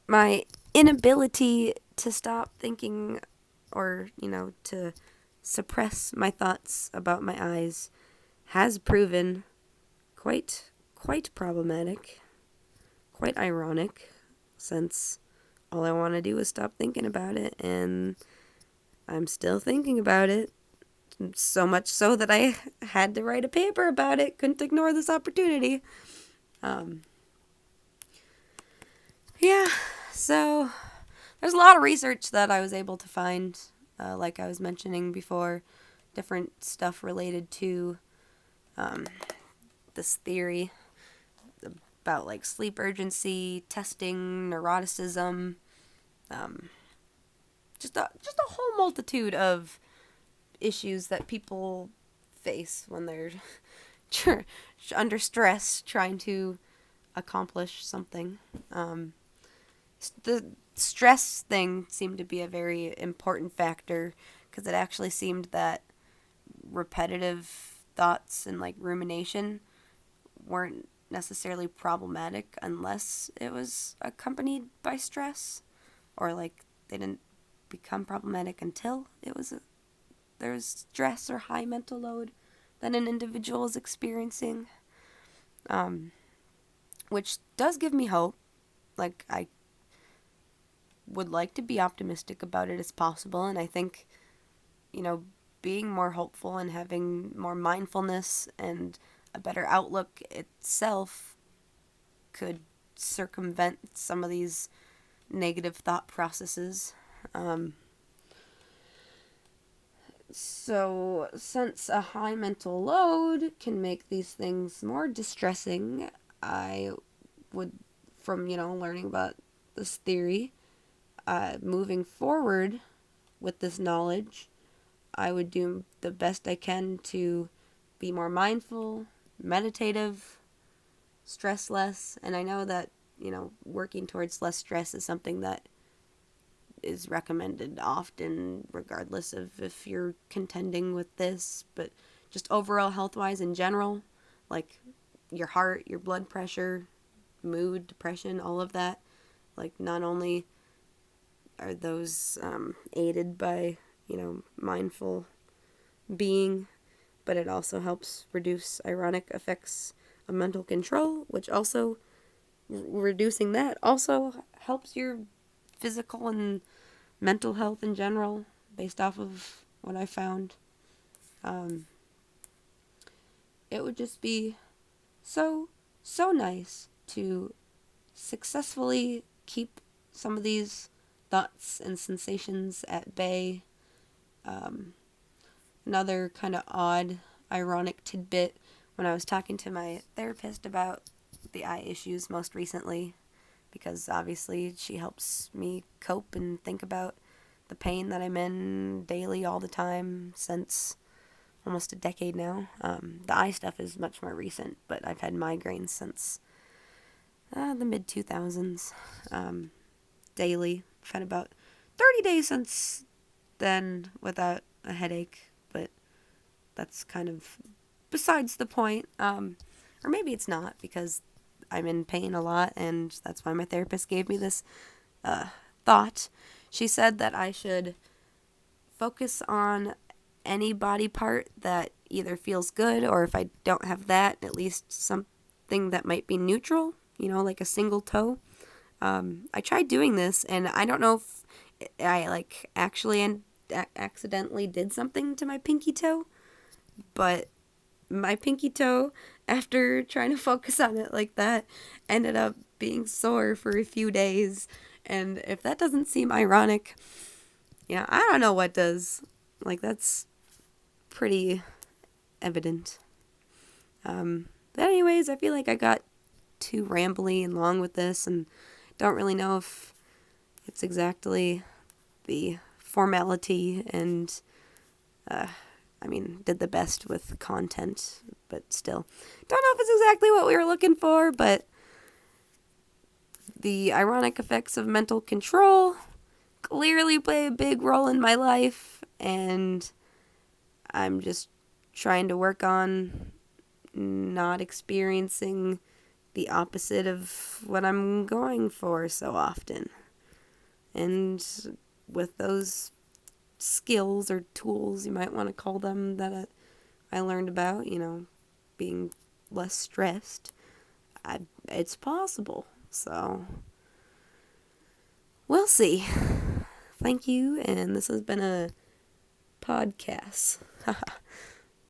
my inability to stop thinking or, to suppress my thoughts about my eyes has proven quite problematic, quite ironic, since all I want to do is stop thinking about it, and I'm still thinking about it. So much so that I had to write a paper about it. Couldn't ignore this opportunity. Um, yeah, so there's a lot of research that I was able to find, like I was mentioning before, different stuff related to um, this theory about like sleep urgency, testing, neuroticism, um, just a whole multitude of issues that people face when they're under stress trying to accomplish something. The stress thing seemed to be a very important factor because it actually seemed that repetitive thoughts and like rumination weren't necessarily problematic unless it was accompanied by stress, or like they didn't become problematic until there was stress or high mental load that an individual is experiencing, um, which does give me hope. Like, I would like to be optimistic about it as possible, and I think, being more hopeful and having more mindfulness and a better outlook itself could circumvent some of these negative thought processes. Um, So, since a high mental load can make these things more distressing, I would, from, learning about this theory, moving forward with this knowledge, I would do the best I can to be more mindful, meditative, stress less, and I know that, working towards less stress is something that is recommended often, regardless of if you're contending with this, but just overall health wise in general, like your heart, your blood pressure, mood, depression, all of that. Like, not only are those aided by, mindful being, but it also helps reduce ironic effects of mental control, which also, reducing that also helps your physical and mental health in general, based off of what I found. Um, it would just be so nice to successfully keep some of these thoughts and sensations at bay. Um, Another kind of odd, ironic tidbit: when I was talking to my therapist about the eye issues most recently, because obviously she helps me cope and think about the pain that I'm in daily all the time since almost a decade now. The eye stuff is much more recent, but I've had migraines since the mid 2000s, daily. I've had about 30 days since then without a headache, but that's kind of besides the point. Or maybe it's not, because I'm in pain a lot, and that's why my therapist gave me this thought. She said that I should focus on any body part that either feels good, or if I don't have that, at least something that might be neutral, like a single toe. I tried doing this, and I don't know if I like actually accidentally did something to my pinky toe, but my pinky toe, after trying to focus on it like that, ended up being sore for a few days. And if that doesn't seem ironic, I don't know what does. Like, that's pretty evident. But anyways, I feel like I got too rambly and long with this, and don't really know if it's exactly the formality and did the best with content, but still. Don't know if it's exactly what we were looking for, but the ironic effects of mental control clearly play a big role in my life, and I'm just trying to work on not experiencing the opposite of what I'm going for so often. And with those skills or tools, you might want to call them, that I learned about, being less stressed, it's possible. So, we'll see. Thank you, and this has been a podcast.